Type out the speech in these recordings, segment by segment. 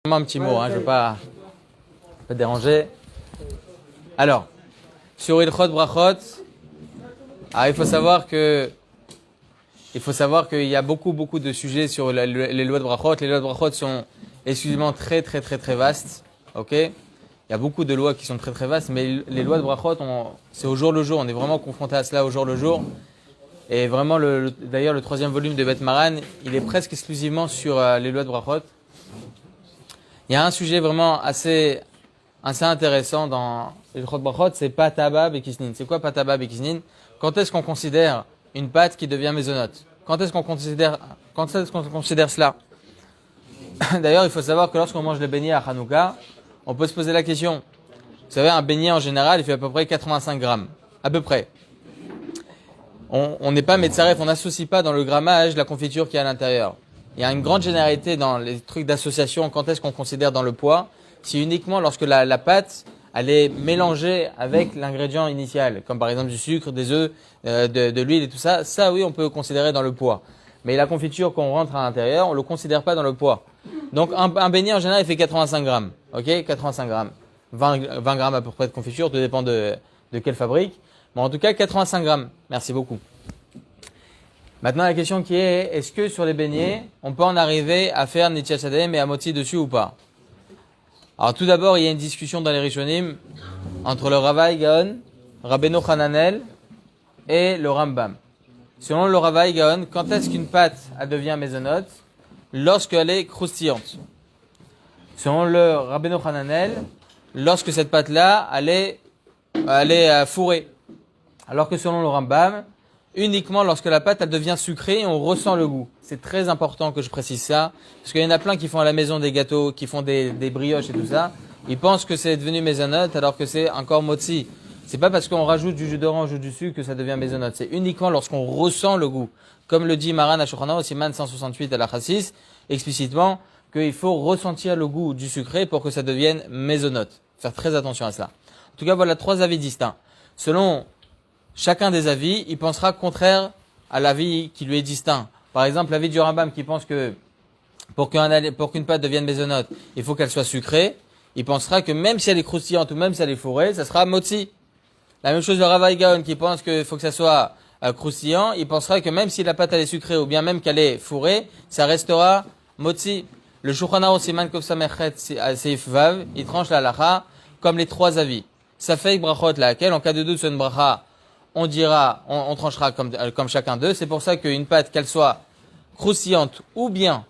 Un petit mot, je ne veux pas te déranger. Alors, sur Ilchot Brachot, il faut savoir qu'il y a beaucoup de sujets sur les lois de Brachot. Les lois de Brachot sont exclusivement très vastes. Ok? Il y a beaucoup de lois qui sont très vastes, mais les lois de Brachot, c'est au jour le jour. On est vraiment confronté à cela au jour le jour. Et vraiment, d'ailleurs, le troisième volume de Bet Maran, il est presque exclusivement sur les lois de Brachot. Il y a un sujet vraiment assez intéressant dans les Brachot, c'est Pataba Bekisnin. C'est quoi Pataba Bekisnin? Quand est-ce qu'on considère une pâte qui devient mésonote? Quand est-ce qu'on considère cela? D'ailleurs, il faut savoir que lorsqu'on mange le beignet à Hanouka, on peut se poser la question. Vous savez, un beignet en général, il fait à peu près 85 grammes. À peu près. On n'est pas médecin, on n'associe pas dans le grammage la confiture qui est à l'intérieur. Il y a une grande généralité dans les trucs d'association. Quand est-ce qu'on considère dans le poids? C'est uniquement lorsque la pâte, elle est mélangée avec l'ingrédient initial, comme par exemple du sucre, des œufs, de l'huile et tout ça. Ça, oui, on peut considérer dans le poids. Mais la confiture qu'on rentre à l'intérieur, on ne le considère pas dans le poids. Donc, un beignet, en général, il fait 85 grammes. Ok? 85 grammes. 20 grammes à peu près de confiture, tout dépend de quelle fabrique. Mais en tout cas, 85 grammes. Merci beaucoup. Maintenant, la question qui est que sur les beignets, on peut en arriver à faire Nitya Sadem et Amotzi dessus ou pas? Alors, tout d'abord, il y a une discussion dans les Rishonim entre le Rava Gaon, Rabbeinu Hananel et le Rambam. Selon le Rava Gaon, quand est-ce qu'une pâte elle devient mésonote? Lorsqu'elle est croustillante. Selon le Rabbeinu Hananel, lorsque cette pâte-là, elle est fourrée. Alors que selon le Rambam, uniquement lorsque la pâte elle devient sucrée, on ressent le goût. C'est très important que je précise ça, parce qu'il y en a plein qui font à la maison des gâteaux, qui font des brioches et tout ça. Ils pensent que c'est devenu mésonote alors que c'est encore motzi. C'est pas parce qu'on rajoute du jus d'orange ou du sucre que ça devient mésonote. C'est uniquement lorsqu'on ressent le goût. Comme le dit Maran à Shulchan Aruch, Siman 168 à la Chassis, explicitement, qu'il faut ressentir le goût du sucré pour que ça devienne mésonote. Faire très attention à cela. En tout cas, voilà 3 avis distincts. Selon chacun des avis, il pensera contraire à l'avis qui lui est distinct. Par exemple, l'avis du Rambam qui pense que pour qu'une pâte devienne mésonote, il faut qu'elle soit sucrée. Il pensera que même si elle est croustillante ou même si elle est fourrée, ça sera motzi. La même chose le Rava Gaon qui pense qu'il faut que ça soit croustillant. Il pensera que même si la pâte elle est sucrée ou bien même qu'elle est fourrée, ça restera motzi. Le Shulchan Aruch Siman Kuf Samechet Seif Vav, il tranche la halacha comme les 3 avis. Safek brachot laquelle en cas de doute sur une bracha, on tranchera comme chacun d'eux. C'est pour ça qu'une pâte, qu'elle soit croustillante ou bien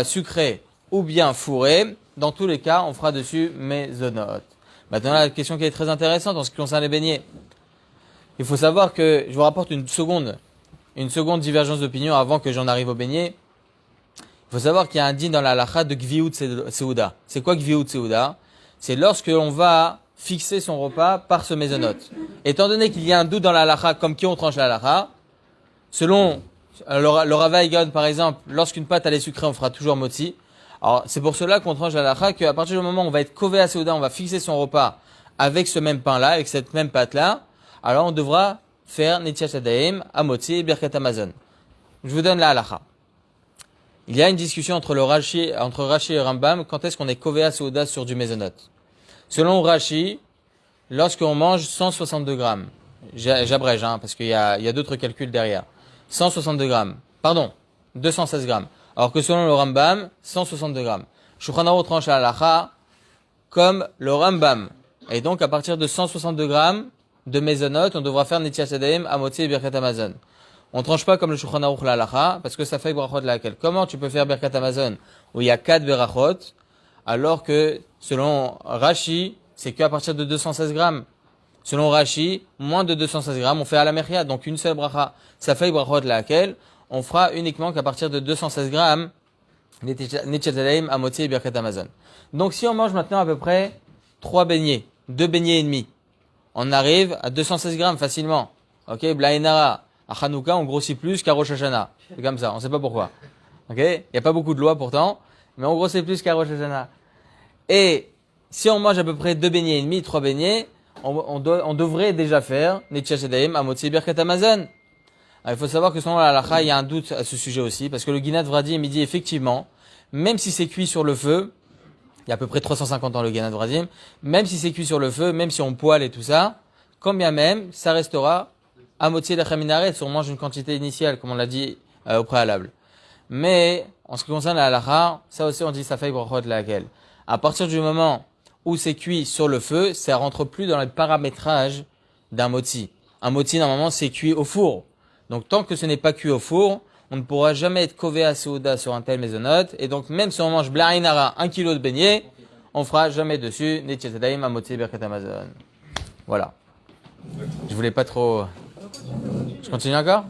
sucrée ou bien fourrée, dans tous les cas, on fera dessus mésonote. Maintenant, la question qui est très intéressante en ce qui concerne les beignets. Il faut savoir que, je vous rapporte une seconde divergence d'opinion avant que j'en arrive aux beignets. Il faut savoir qu'il y a un din dans la halacha de Gviut Seuda. C'est quoi Gviut Seuda? C'est lorsque l'on va fixer son repas par ce mésonote. Étant donné qu'il y a un doute dans la halacha, comme qui on tranche la halacha, selon le Rava Gaon par exemple, lorsqu'une pâte elle est sucrée, on fera toujours motzi. Alors c'est pour cela qu'on tranche la halacha qu'à partir du moment où on va être kové à Seuda, on va fixer son repas avec ce même pain-là, avec cette même pâte-là, alors on devra faire Nitya Shadaim, Amotzi et Birkat Hamazon. Je vous donne la halacha. Il y a une discussion entre Rashi et Rambam, quand est-ce qu'on est kové à Seuda sur du mésonote. Selon Rashi, lorsqu'on mange 162 grammes, j'abrège, parce qu'il y a d'autres calculs derrière. 162 grammes, pardon, 216 grammes. Alors que selon le Rambam, 162 grammes. Shulchan Aruch tranche la halacha comme le Rambam. Et donc, à partir de 162 grammes de mésonote, on devra faire Nitya Shadaim, Amotzi et Birkat Hamazon. On tranche pas comme le Shulchan Aruch la halacha, parce que ça fait brachot laquelle. Comment tu peux faire Birkat Hamazon où il y a 4 berachot, alors que selon Rashi, c'est qu'à partir de 216 grammes. Selon Rashi, moins de 216 grammes, on fait à la mechia, donc une seule bracha. Ça fait brachot laquelle on fera uniquement qu'à partir de 216 grammes, Nitya Shadaim, Amotzi et Birkat Hamazon. Donc si on mange maintenant à peu près 3 beignets, 2 beignets et demi, on arrive à 216 grammes facilement. Ok, Blainara. À Hanouka, on grossit plus qu'à Rosh Hashanah. C'est comme ça, on sait pas pourquoi. Ok? Il n'y a pas beaucoup de lois pourtant, mais on grossit plus qu'à Rosh Hashanah. Et si on mange à peu près 2 beignets et demi, 3 beignets, on devrait déjà faire Nitya Shadaim, Amotzi, Birkat Hamazon. Il faut savoir que selon la halacha, il y a un doute à ce sujet aussi, parce que le Ginat Vradi me dit effectivement, même si c'est cuit sur le feu, il y a à peu près 350 ans le Ganad Vradim, même si c'est cuit sur le feu, même si on poêle et tout ça, quand bien même, ça restera à moitié la chaminaret, si on mange une quantité initiale, comme on l'a dit au préalable. Mais, en ce qui concerne la halakha, ça aussi on dit ça fait brachot laquelle. À partir du moment où c'est cuit sur le feu, ça rentre plus dans le paramétrage d'un moti. Un moti, normalement, c'est cuit au four. Donc, tant que ce n'est pas cuit au four, on ne pourra jamais être kové à Souda sur un tel maisonnote. Et donc, même si on mange blainara, 1 kilo de beignet, on fera jamais dessus, netchetadaim, amoti, berkat amazon. Voilà. Je voulais pas trop. Je continue encore?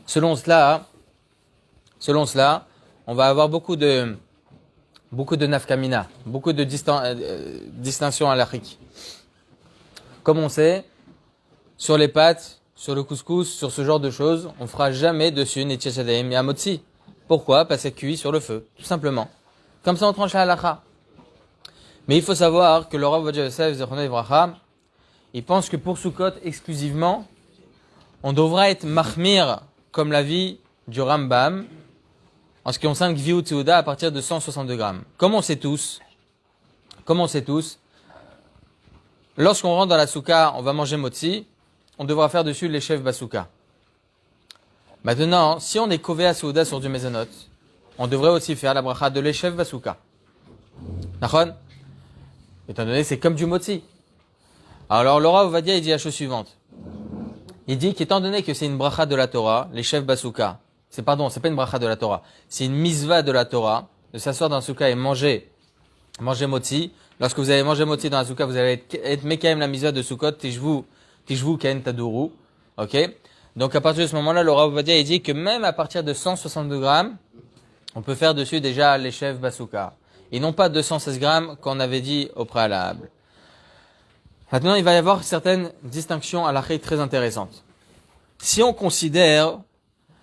Selon cela, on va avoir beaucoup de nafkamina, beaucoup de distinctions halachiques. Comme on sait, sur les pâtes, sur le couscous, sur ce genre de choses, on fera jamais dessus ni tchachadaim ni amotzi. Pourquoi? Parce que c'est cuit sur le feu, tout simplement. Comme ça, on tranche la halakha. Mais il faut savoir que le Rav Ovadia Yosef, Zechrono Livracha, il pense que pour Sukkot exclusivement, on devra être mahmir comme la vie du Rambam, en ce qui concerne Gviut Teuda à partir de 162 grammes. Comme on sait tous, lorsqu'on rentre dans la soukha, on va manger motzi, on devra faire dessus les chefs basouka. Maintenant, si on est kové à Souda sur du mezonot, on devrait aussi faire la bracha de l'échef basouka. Nachon? Étant donné, c'est comme du motzi. Alors, le Rav Ovadia, il dit la chose suivante. Il dit qu'étant donné que c'est une bracha de la Torah, les chefs basouka, c'est pas une bracha de la Torah, c'est une misva de la Torah, de s'asseoir dans la soukha et manger motzi. Lorsque vous allez manger motzi dans la soukha, vous allez être mekaim la misva de Sukkot, tishvu ken taduru. Ok? Donc, à partir de ce moment-là, le Rav Ovadia, il dit que même à partir de 162 grammes, on peut faire dessus déjà les chefs basouka. Et non pas 216 grammes qu'on avait dit au préalable. Maintenant, il va y avoir certaines distinctions halachiques très intéressantes. Si on considère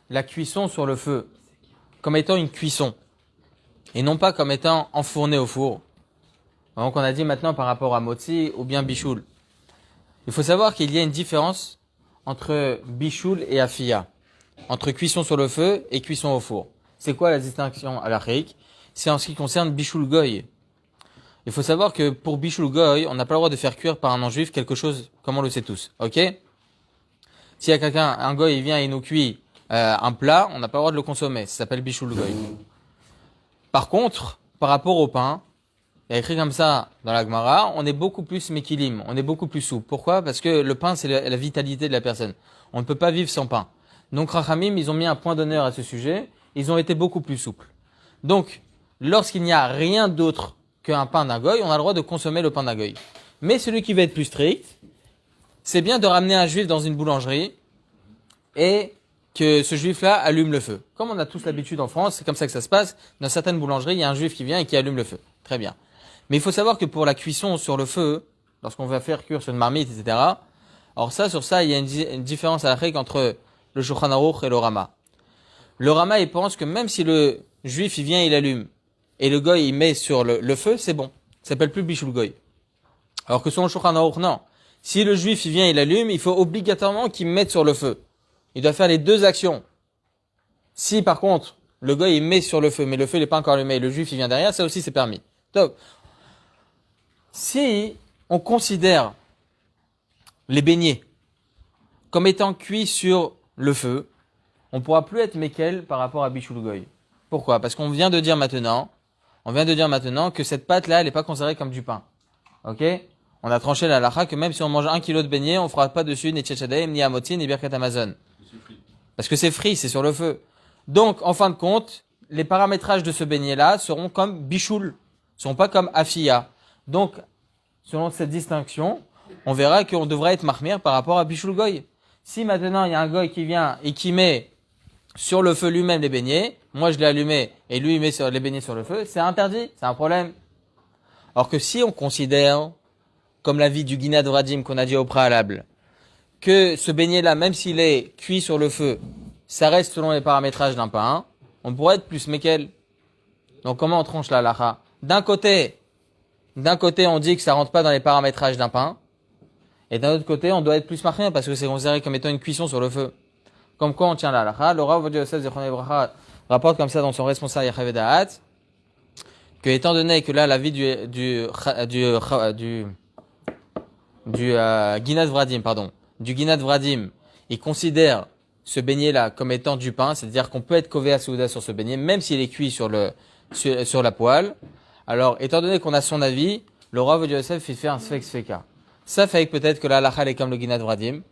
la cuisson sur le feu comme étant une cuisson, et non pas comme étant enfourné au four, donc on a dit maintenant par rapport à motzi ou bien bichoul, il faut savoir qu'il y a une différence entre bichoul et afia, entre cuisson sur le feu et cuisson au four. C'est quoi la distinction halachique? C'est en ce qui concerne bichoul goy. Il faut savoir que pour bichoul goy, on n'a pas le droit de faire cuire par un non-juif quelque chose comme on le sait tous. Ok? S'il y a quelqu'un, un goy, il vient et nous cuit un plat, on n'a pas le droit de le consommer. Ça s'appelle bichoul goy. Par contre, par rapport au pain, il y a écrit comme ça dans la Gemara, on est beaucoup plus mekilim, on est beaucoup plus souple. Pourquoi? Parce que le pain, c'est la vitalité de la personne. On ne peut pas vivre sans pain. Donc, Rachamim, ils ont mis un point d'honneur à ce sujet. Ils ont été beaucoup plus souples. Donc, lorsqu'il n'y a rien d'autre qu'un pain d'un goy, on a le droit de consommer le pain d'un goy. Mais celui qui va être plus strict, c'est bien de ramener un juif dans une boulangerie et que ce juif-là allume le feu. Comme on a tous l'habitude en France, c'est comme ça que ça se passe. Dans certaines boulangeries, il y a un juif qui vient et qui allume le feu. Très bien. Mais il faut savoir que pour la cuisson sur le feu, lorsqu'on va faire cuire sur une marmite, etc., alors sur ça, il y a une différence à la règle entre le Shulchan Aruch et le Rama. Le Rama, il pense que même si le juif, il vient, il allume, et le goy, il met sur le feu, c'est bon. Ça s'appelle plus bichoul goy. Alors que selon le Shulchan Aruch, non. Si le juif, il vient, il allume, il faut obligatoirement qu'il mette sur le feu. Il doit faire les deux actions. Si, par contre, le goy, il met sur le feu, mais le feu, il n'est pas encore allumé, et le juif, il vient derrière, ça aussi, c'est permis. Donc, si on considère les beignets comme étant cuits sur le feu, on ne pourra plus être mekel par rapport à bichoul goy. Pourquoi? Parce qu'on vient de dire maintenant que cette pâte-là, elle n'est pas considérée comme du pain. Ok? On a tranché la halakha que même si on mange 1 kilo de beignets, on ne fera pas dessus ni tchatchadaim, ni amotzi, ni birkat amazon. Parce que c'est frit, c'est sur le feu. Donc, en fin de compte, les paramétrages de ce beignet-là seront comme bichoul, ne seront pas comme afia. Donc, selon cette distinction, on verra qu'on devrait être mahmir par rapport à bichoul goy. Si maintenant il y a un goy qui vient et qui met sur le feu lui-même les beignets, moi je l'ai allumé et lui il met les beignets sur le feu, c'est interdit, c'est un problème. Alors que si on considère, comme l'avis du Ginad Vradim qu'on a dit au préalable, que ce beignet-là, même s'il est cuit sur le feu, ça reste selon les paramétrages d'un pain, on pourrait être plus mekel. Donc comment on tranche la halakha? D'un côté, on dit que ça rentre pas dans les paramétrages d'un pain, et d'un autre côté, on doit être plus mahmir parce que c'est considéré comme étant une cuisson sur le feu. Comme quoi on tient la halakha. Le Rav Ovadia Yosef Zichrono Livracha rapporte comme ça dans son responsable Yachav Da'at, que étant donné que là la vie du Ginat Vradim, du Ginat Vradim, il considère ce beignet-là comme étant du pain, c'est-à-dire qu'on peut être kové à Souda sur ce beignet, même s'il est cuit sur la poêle. Alors, étant donné qu'on a son avis, le Rav Ovadia Yosef il fait un sfek sfeka. Ça fait que peut-être que la halakha est comme le Ginat Vradim,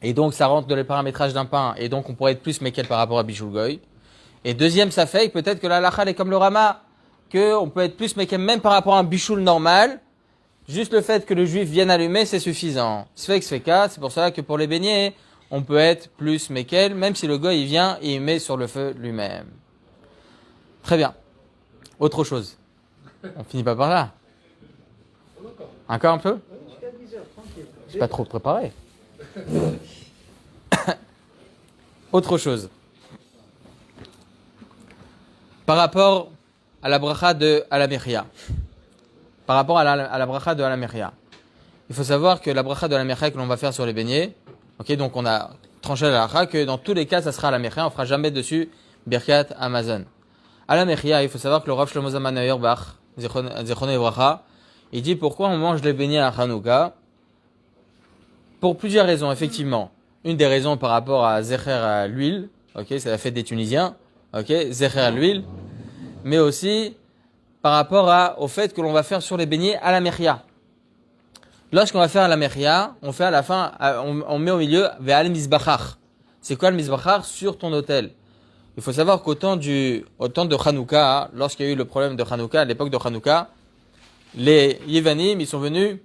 et donc ça rentre dans les paramétrages d'un pain, et donc on pourrait être plus mekel par rapport à Bishul Goy. Et deuxième, ça fait que peut-être que la halakha est comme le Rama, qu'on peut être plus mekel même par rapport à un Bishul normal. Juste le fait que le juif vienne allumer, c'est suffisant. Sfek sfeka, c'est pour ça que pour les beignets, on peut être plus mekel, même si le goy il vient et il met sur le feu lui-même. Très bien. Autre chose. On finit pas par là. Encore un peu? Je suis pas trop préparé. Autre chose. Par rapport à la bracha de Alamechia. Par rapport à la bracha de Alamechia. Il faut savoir que la bracha de Alamechia que l'on va faire sur les beignets, ok, donc on a tranché la bracha que dans tous les cas, ça sera Alamechia, on ne fera jamais dessus Birkat Amazon. Alamechia, il faut savoir que le Rav Shlomo Zalman Auerbach, Zichrono Livracha, il dit pourquoi on mange les beignets à Hanouka. Pour plusieurs raisons, effectivement. Une des raisons par rapport à Zecher à l'huile, ok, c'est la fête des Tunisiens, ok, Zecher à l'huile, mais aussi par rapport au fait que l'on va faire sur les beignets à la mechia. Lorsqu'on va faire à la mechia, on fait à la fin, on met au milieu ve'al mizbachar. C'est quoi le mizbachar? Sur ton autel. Il faut savoir qu'au temps de Hanouka, lorsqu'il y a eu le problème de Hanouka, à l'époque de Hanouka, les Yevanim, ils sont venus,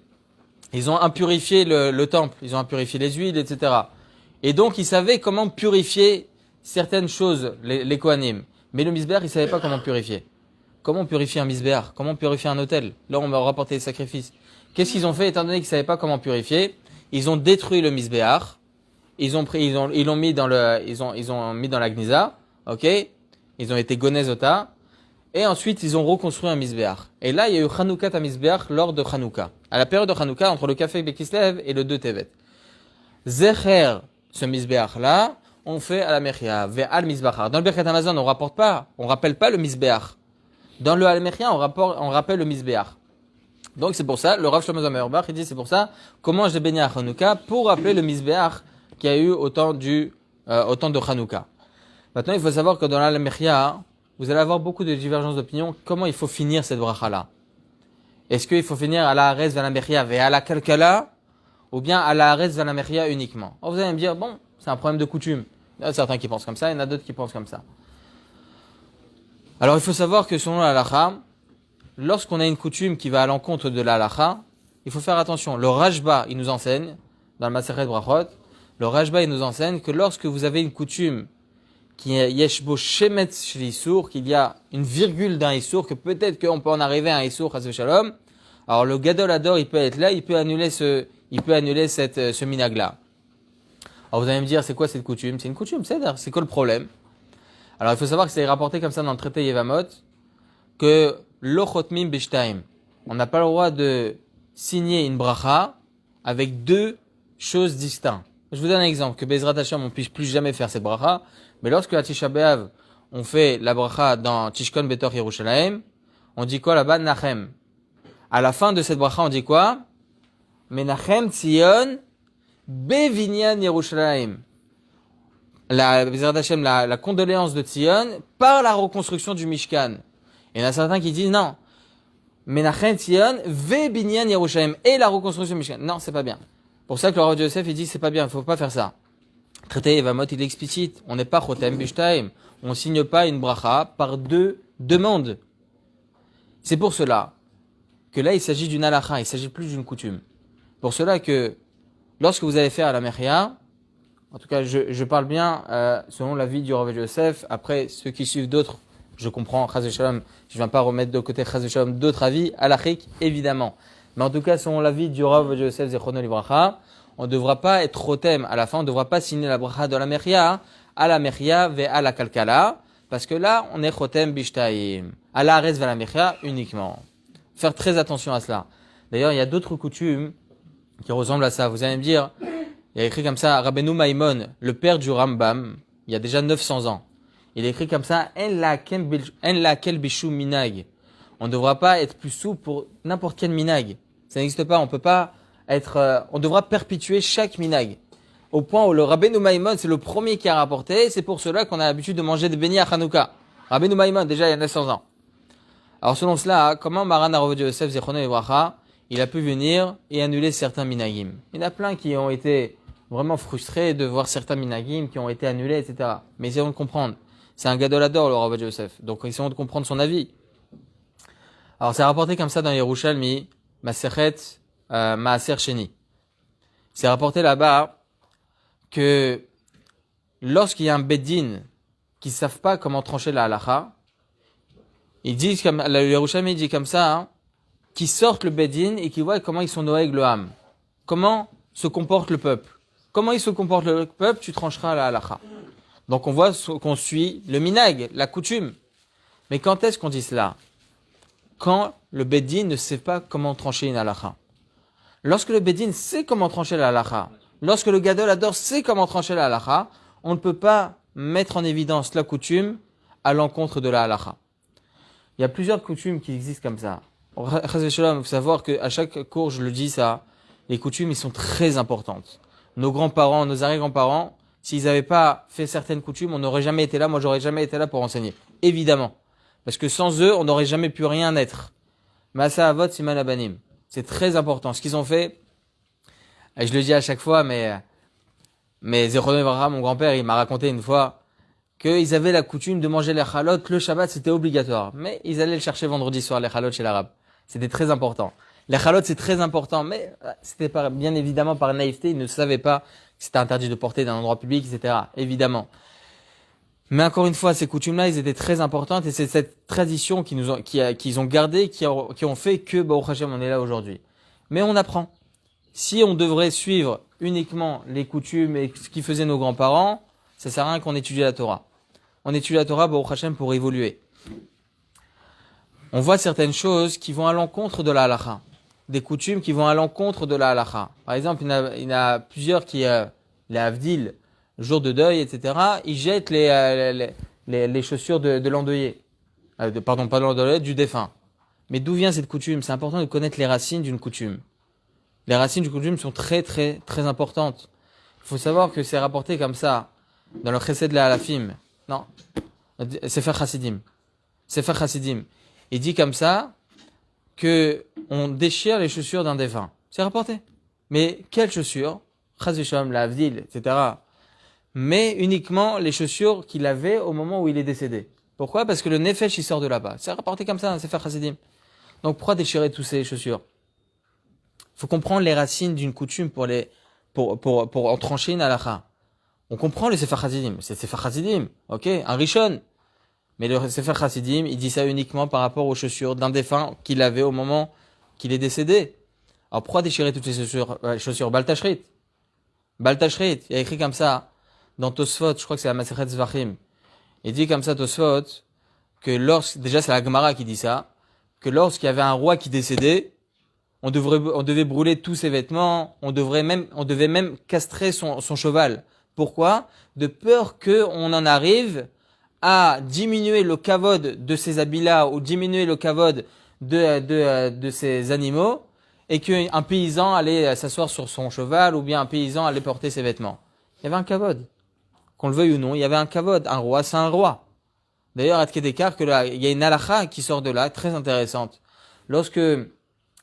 ils ont impurifié le temple, ils ont impurifié les huiles, etc. Et donc, ils savaient comment purifier certaines choses, les Kohanim. Mais le misbéach, ils savaient pas comment purifier. Comment purifier un misbéach? Comment purifier un autel? Là, on va rapporter les sacrifices. Qu'est-ce qu'ils ont fait, étant donné qu'ils savaient pas comment purifier? Ils ont détruit le misbéach. Ils ont mis dans la gniza. Ok? Ils ont été gonezota. Et ensuite, ils ont reconstruit un misbéach. Et là, il y a eu Hanouka à misbéach lors de Hanouka. À la période de Hanouka, entre le café Bekislev et le 2 Tevet. Zecher, ce misbéach-là, on fait à la mechia, ve'al misbachar. Dans le Birkat Amazon, on rappelle pas le misbéach. Dans le al-mechia, on rappelle le misbéach. Donc c'est pour ça, le Rav Shlomo Zalman Auerbach, il dit c'est pour ça, comment je bénis à Hanouka pour rappeler le misbéach qu'il y a eu au temps de Hanouka. Maintenant, il faut savoir que dans l'al-mechia, vous allez avoir beaucoup de divergences d'opinion. Comment il faut finir cette bracha-là? Est-ce qu'il faut finir à la Haaretz vers la mechia et à la kalkala, ou bien à la Haaretz vers la mechia uniquement? Alors vous allez me dire, bon, c'est un problème de coutume. Il y a certains qui pensent comme ça, il y en a d'autres qui pensent comme ça. Alors il faut savoir que selon la halakha, lorsqu'on a une coutume qui va à l'encontre de la halakha, il faut faire attention. Le Rashba, il nous enseigne, dans le Masechet Brachot, le Rashba, il nous enseigne que lorsque vous avez une coutume qui est yeshbo shemetz shel isur, qu'il y a une virgule d'un isur, que peut-être qu'on peut en arriver à un isur, chas v'shalom, alors le Gadol Hador, il peut être là, il peut annuler ce minag-là. Alors vous allez me dire, c'est quoi cette coutume? C'est une coutume, c'est quoi le problème? Alors il faut savoir que c'est rapporté comme ça dans le traité Yevamot, que l'ochotmim bishtaim, on n'a pas le droit de signer une bracha avec deux choses distinctes. Je vous donne un exemple, que Bezrat Hashem, on ne puisse plus jamais faire cette bracha, mais lorsque à Tisha B'Av, on fait la bracha dans Tishkon Betor Yerushalayim, on dit quoi là-bas? Nachem. À la fin de cette bracha, on dit quoi? Menachem Tzion Bevinyan Yerushalayim. La condoléance de Tzion par la reconstruction du Mishkan. Et il y en a certains qui disent non. Menachem Tzion ve binyan Yerushalayim et la reconstruction du Mishkan. Non, c'est pas bien. Pour ça que le Rav Yosef il dit c'est pas bien, il faut pas faire ça. Traité Yevamot, il est explicite. On n'est pas chotem bishtaim. On signe pas une bracha par deux demandes. C'est pour cela que là il s'agit d'une halakha, il s'agit plus d'une coutume. Pour cela que lorsque vous allez faire à la mechia, en tout cas je parle bien selon l'avis du Rav Yosef. Après ceux qui suivent d'autres, je comprends, chas v'shalom, je ne viens pas remettre de côté chas v'shalom d'autres avis, halakhiques évidemment. Mais en tout cas selon l'avis du Rav Yosef Zichrono Livracha, on ne devra pas être rotem à la fin, on ne devra pas signer la bracha de la mechia à la mechia ve à la kalkala, parce que là on est rotem bishtaim, à la haaretz ve la mechia uniquement. Faire très attention à cela. D'ailleurs il y a d'autres coutumes qui ressemblent à ça. Vous allez me dire, Il a écrit comme ça, Rabbeinu Maimon, le père du Rambam, il y a déjà 900 ans. Il a écrit comme ça, En la kel bishu minag. On ne devra pas être plus souple pour n'importe quel minag. Ça n'existe pas, on peut pas être, on devra perpétuer chaque minag. Au point où le Rabbeinu Maimon, c'est le premier qui a rapporté, c'est pour cela qu'on a l'habitude de manger des beignets à Hanouka. Rabbeinu Maimon, déjà il y a 900 ans. Alors selon cela, comment Maran Arav Yosef Zichrono Livracha, il a pu venir et annuler certains minagim. Il y en a plein qui ont été vraiment frustrés de voir certains minagim qui ont été annulés, etc. Mais essayons de comprendre. C'est un gadolador, le Rav Yosef. Donc essayons de comprendre son avis. Alors c'est rapporté comme ça dans Yerushalmi, Masechet Maaser Sheni. C'est rapporté là-bas que lorsqu'il y a un beddin qui ne savent pas comment trancher la halacha, ils disent comme le Yerushalmi dit comme ça, hein, qui sortent le beddin et qui voient comment ils sont noeg le ham. Comment se comporte le peuple. Comment il se comporte le peuple, tu trancheras la halacha. Donc on voit qu'on suit le minag, la coutume. Mais quand est-ce qu'on dit cela? Quand le beddin ne sait pas comment trancher une halacha. Lorsque le beddin sait comment trancher la halacha, lorsque le gadol adore sait comment trancher la halacha, on ne peut pas mettre en évidence la coutume à l'encontre de la halacha. Il y a plusieurs coutumes qui existent comme ça. Il faut savoir qu'à chaque cours, je le dis ça, les coutumes, ils sont très importantes. Nos grands-parents, nos arrière-grands-parents, s'ils n'avaient pas fait certaines coutumes, on n'aurait jamais été là, moi j'aurais jamais été là pour enseigner. Évidemment. Parce que sans eux, on n'aurait jamais pu rien être. Masa avot siman abanim. C'est très important. Ce qu'ils ont fait, et je le dis à chaque fois, mais Zichrono Livracha, mon grand-père, il m'a raconté une fois qu'ils avaient la coutume de manger les chalot, le Shabbat c'était obligatoire. Mais ils allaient le chercher vendredi soir, les chalot chez l'arabe. C'était très important. Les chalot c'est très important, mais c'était bien évidemment par naïveté, ils ne savaient pas que c'était interdit de porter dans un endroit public, etc. Évidemment. Mais encore une fois, ces coutumes-là, ils étaient très importantes et c'est cette tradition qu'ils ont gardé, qui ont fait que, Baruch Hashem, on est là aujourd'hui. Mais on apprend. Si on devrait suivre uniquement les coutumes et ce qu'ils faisaient nos grands-parents, ça sert à rien qu'on étudie la Torah. On étudie la Torah, Baruch Hashem, pour évoluer. On voit certaines choses qui vont à l'encontre de la halacha. Des coutumes qui vont à l'encontre de la halacha. Par exemple, il y en a plusieurs qui, les avdil, le jour de deuil, etc., ils jettent les chaussures de l'endeuillé. Pardon, pas de l'endeuillé, du défunt. Mais d'où vient cette coutume? C'est important de connaître les racines d'une coutume. Les racines d'une coutume sont très, très, très importantes. Il faut savoir que c'est rapporté comme ça, dans le Chesed de la Halafim. Non. Sefer Chassidim. Sefer Chassidim. Il dit comme ça, que on déchire les chaussures d'un défunt. C'est rapporté. Mais quelles chaussures? Chas v'shalom, la avdil, etc. Mais uniquement les chaussures qu'il avait au moment où il est décédé. Pourquoi? Parce que le nefesh, il sort de là-bas. C'est rapporté comme ça, c'est Sefer Chassidim. Donc pourquoi déchirer toutes ces chaussures? Il faut comprendre les racines d'une coutume pour en trancher une halakha. On comprend le Sefer Chassidim. C'est Sefer Chassidim, ok? Un Rishon. Mais le Sefer Chassidim, il dit ça uniquement par rapport aux chaussures d'un défunt qu'il avait au moment qu'il est décédé. Alors pourquoi déchirer toutes ces chaussures? Baltashrit. Baltashrit, il y a écrit comme ça dans Tosfot, je crois que c'est la Masechet Zvachim. Il dit comme ça Tosfot que déjà c'est la Gemara qui dit ça, que lorsqu'il y avait un roi qui décédait, on devait brûler tous ses vêtements, on devait même castrer son cheval. Pourquoi? De peur qu'on en arrive à diminuer le kavod de ces habits-là ou diminuer le kavod de ces animaux et qu'un paysan allait s'asseoir sur son cheval ou bien un paysan allait porter ses vêtements. Il y avait un kavod. Qu'on le veuille ou non, il y avait un kavod. Un roi, c'est un roi. D'ailleurs, à Tkedekar, il y a une halakha qui sort de là, très intéressante. Lorsque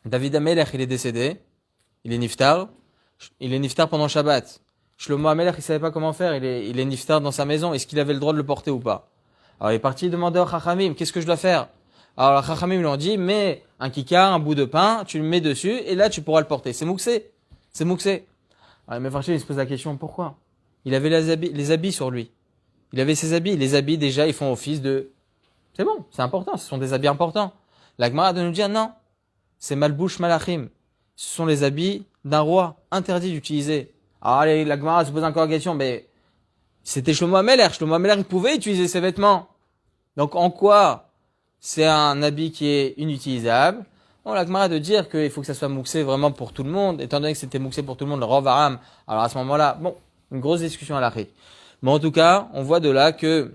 David Amelech, il est décédé, il est niftar pendant Shabbat. Shlomo Amelech, il savait pas comment faire, il est niftar dans sa maison, est-ce qu'il avait le droit de le porter ou pas? Alors il est parti demander au Chachamim, qu'est-ce que je dois faire? Alors les Chachamim lui ont dit, mets un kikar, un bout de pain, tu le mets dessus, et là tu pourras le porter. C'est mouxé. Alors mais Farché, il se pose la question, pourquoi? Il avait les habits sur lui. Il avait ses habits. Les habits, déjà, ils font office de... C'est bon, c'est important, ce sont des habits importants. La Gemara de nous dire, non, c'est Malbouch Malachim. Ce sont les habits d'un roi, interdit d'utiliser. Alors la Gemara se pose encore la question, mais c'était Shlomo Amelech. Shlomo Amelech, il pouvait utiliser ses vêtements. Donc en quoi c'est un habit qui est inutilisable? On la Gemara de dire qu'il faut que ça soit mouxé vraiment pour tout le monde, étant donné que c'était mouxé pour tout le monde, le Rav Aram, alors à ce moment-là, bon, une grosse discussion à l'arrêt. Mais en tout cas, on voit de là que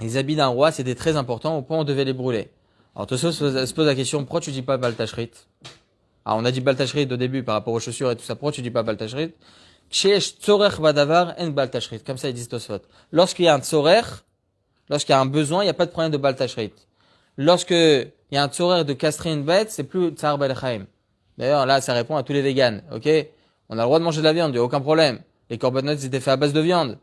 les habits d'un roi, c'était très important, au point où on devait les brûler. Alors Tosfos se pose la question, pourquoi tu dis pas Baltashrit? Alors on a dit Baltashrit au début par rapport aux chaussures et tout ça, pourquoi tu dis pas Baltashrit? Kshesh tzorech badavar en Baltashrit, comme ça ils disent Tosfot. Lorsqu'il y a un tzorech, lorsqu'il y a un besoin, il n'y a pas de problème de Baltashrit. Lorsque il y a un tzorech de castrer une bête, c'est plus Tsar Belchaim. D'ailleurs, là, ça répond à tous les végans, ok? On a le droit de manger de la viande, il n'y a aucun problème. Les korbanot, étaient faits à base de viande.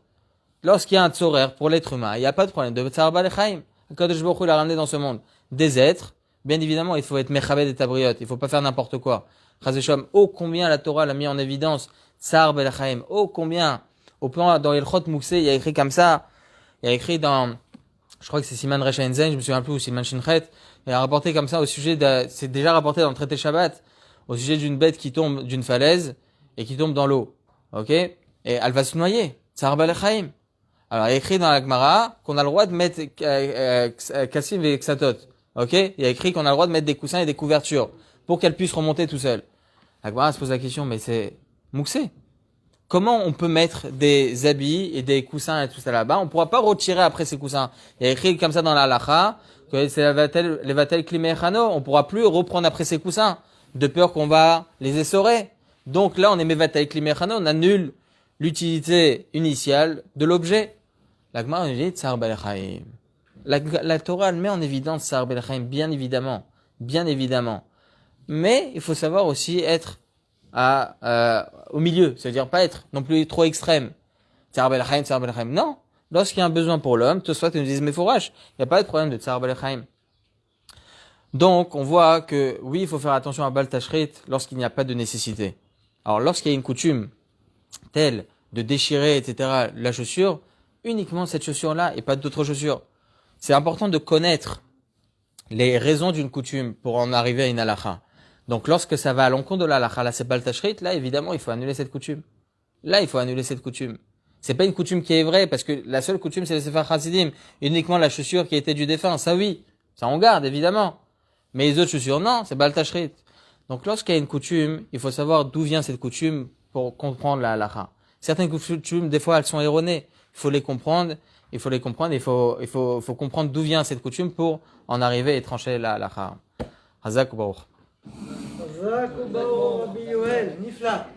Lorsqu'il y a un tzorech pour l'être humain, il n'y a pas de problème de Tsar Belchaim. Kadosh Baruch Hu l'a ramené dans ce monde des êtres. Bien évidemment, il faut être mechabed et tabriot. Il faut pas faire n'importe quoi. Chaz v'shalom, oh combien la Torah l'a mis en évidence. Tsar Belchaim. Oh combien. Au plan, dans Ilchot Mouxé, il y a écrit comme ça. Il y a écrit dans, je crois que c'est Siman Resh Ayin Zayin, je me souviens plus, ou Siman Shinchet. Il a rapporté comme ça au sujet c'est déjà rapporté dans le traité Shabbat, au sujet d'une bête qui tombe d'une falaise et qui tombe dans l'eau. Ok? Et elle va se noyer. Tsar Belchaim. Alors, il y a écrit dans la Gemara qu'on a le droit de mettre Kassim et Ksatot. Ok? Il y a écrit qu'on a le droit de mettre des coussins et des couvertures pour qu'elle puisse remonter tout seul. La Gemara se pose la question, mais c'est mouxé. Comment on peut mettre des habits et des coussins et tout ça là-bas? On ne pourra pas retirer après ces coussins. Il y a écrit comme ça dans la halacha que c'est les vatel klimé chano. On ne pourra plus reprendre après ces coussins de peur qu'on va les essorer. Donc là, on est vatel klimé chano. On annule l'utilité initiale de l'objet. La Gemara nous dit Tsar Belchaim. La Torah elle met en évidence Tsar Belchaim, bien évidemment. Bien évidemment. Mais il faut savoir aussi être au milieu. C'est-à-dire pas être non plus trop extrême. Tsar Belchaim, Tsar Belchaim. Non. Lorsqu'il y a un besoin pour l'homme, soit ils nous disent Mefourash, il n'y a pas de problème de Tsar Belchaim. Donc, on voit que oui, il faut faire attention à Bal Tashrit lorsqu'il n'y a pas de nécessité. Alors, lorsqu'il y a une coutume telle de déchirer, etc., la chaussure, uniquement cette chaussure-là et pas d'autres chaussures. C'est important de connaître les raisons d'une coutume pour en arriver à une halakha. Donc, lorsque ça va à l'encontre de la halakha, là, c'est Bal Tashrit, là, évidemment, il faut annuler cette coutume. Là, il faut annuler cette coutume. C'est pas une coutume qui est vraie, parce que la seule coutume, c'est le Sefer Chassidim. Uniquement la chaussure qui était du défunt. Ça, oui. Ça, on garde, évidemment. Mais les autres chaussures, non, c'est Bal Tashrit. Donc, lorsqu'il y a une coutume, il faut savoir d'où vient cette coutume pour comprendre la halakha. Certaines coutumes, des fois, elles sont erronées. Il faut les comprendre. Il faut comprendre d'où vient cette coutume pour en arriver et trancher la halakha. Hazak ou Baruch. Hazak ou Baruch, Rabbi Yoel, Nifla.